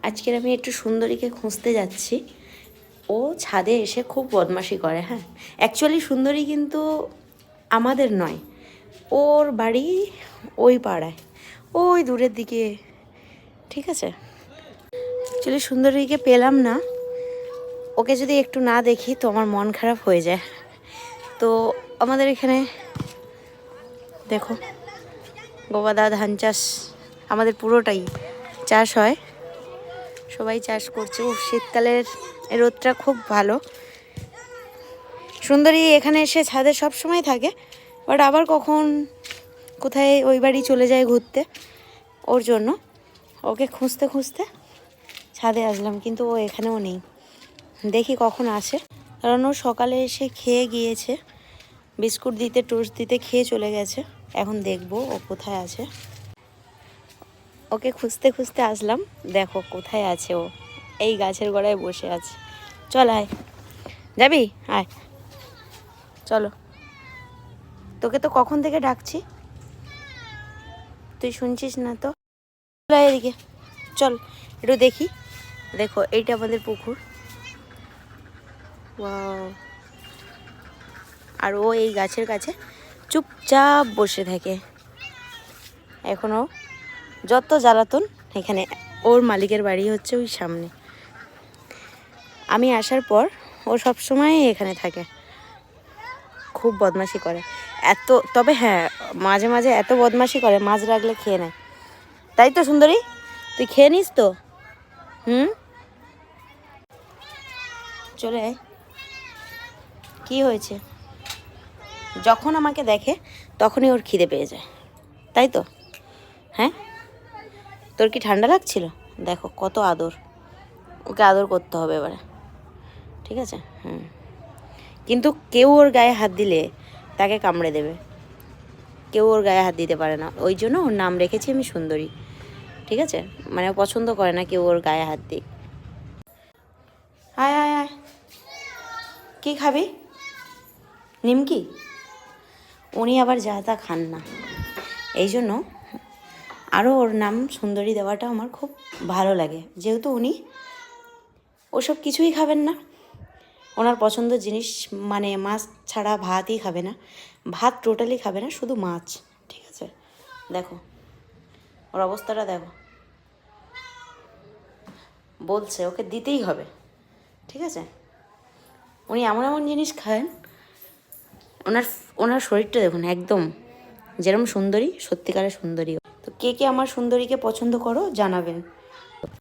আজকের আমি একটু সুন্দরীকে খুঁজতে যাচ্ছি। ও ছাদে এসে খুব বদমাশি করে। হ্যাঁ, অ্যাকচুয়ালি সুন্দরী কিন্তু আমাদের নয়, ওর বাড়ি ওই পাড়ায়, ওই দূরের দিকে। ঠিক আছে, অ্যাকচুয়ালি সুন্দরীকে পেলাম না। ওকে যদি একটু না দেখি তো আমার মন খারাপ হয়ে যায়। তো আমাদের এখানে দেখো গবাদা ধান চাষ, আমাদের পুরোটাই চাষ হয়, সবাই চাষ করছে। ও শীতকালের রোদটা খুব ভালো। সুন্দরী এখানে এসে ছাদে সব সময় থাকে, বাট আবার কখন কোথায় ওই বাড়ি চলে যায় ঘুরতে, ওর জন্য ওকে খুঁজতে খুঁজতে ছাদে আসলাম, কিন্তু ও এখানেও নেই। দেখি কখন আসে, কারণ ও সকালে এসে খেয়ে গিয়েছে, বিস্কুট দিতে টোস্ট দিতে খেয়ে চলে গেছে। এখন দেখবো ও কোথায় আছে। ওকে খুঁজতে খুঁজতে আসলাম, দেখো কোথায় আছে ও, এই গাছের গোড়ায় বসে আছে। চল আয়, যাবি? আয়, চলো। তোকে তো কখন থেকে ডাকছি, তুই শুনছিস না তো। এদিকে চল, একটু দেখি। দেখো এইটা আমাদের পুকুর। ওয়াও। আর ও এই গাছের কাছে চুপচাপ বসে থাকে। এখনও যত জ্বালাতন এখানে, ওর মালিকের বাড়ি হচ্ছে ওই সামনে। আমি আসার পর ও সব সময় এখানে থাকে, খুব বদমাশি করে এত। তবে হ্যাঁ, মাঝে মাঝে এত বদমাশি করে মাছ রাখলে খেয়ে নেয়। তাই তো সুন্দরী, তুই খেয়ে নিস তো? চলে আয়। কি হয়েছে? যখন আমাকে দেখে তখনই ওর খিদে পেয়ে যায়, তাই তো? হ্যাঁ, তোর কি ঠান্ডা লাগছিল? দেখো কত আদর, ওকে আদর করতে হবে এবারে, ঠিক আছে? কিন্তু কেউ ওর গায়ে হাত দিলে তাকে কামড়ে দেবে, কেউ ওর গায়ে হাত দিতে পারে না। ওই জন্য ওর নাম রেখেছি আমি সুন্দরী, ঠিক আছে? মানে পছন্দ করে না কেউ ওর গায়ে হাত দিক। আয় আয় আয়, কী খাবি? নিমকি? উনি আবার যা তা খান না, এই জন্য আরও ওর নাম সুন্দরী দেওয়াটা আমার খুব ভালো লাগে, যেহেতু উনি ওসব কিছুই খাবেন না। ওনার পছন্দের জিনিস মানে মাছ ছাড়া ভাতই খাবে না, ভাত টোটালি খাবে না, শুধু মাছ। ঠিক আছে, দেখো ওর অবস্থাটা দেখো। বলছে ওকে দিতেই হবে, ঠিক আছে? উনি এমন এমন জিনিস খান, ওনার ওনার শরীরটা দেখুন, একদম যেরকম সুন্দরী, সত্যিকারের সুন্দরী। তো কে কে আমার সুন্দরীকে পছন্দ করো জানাবেন।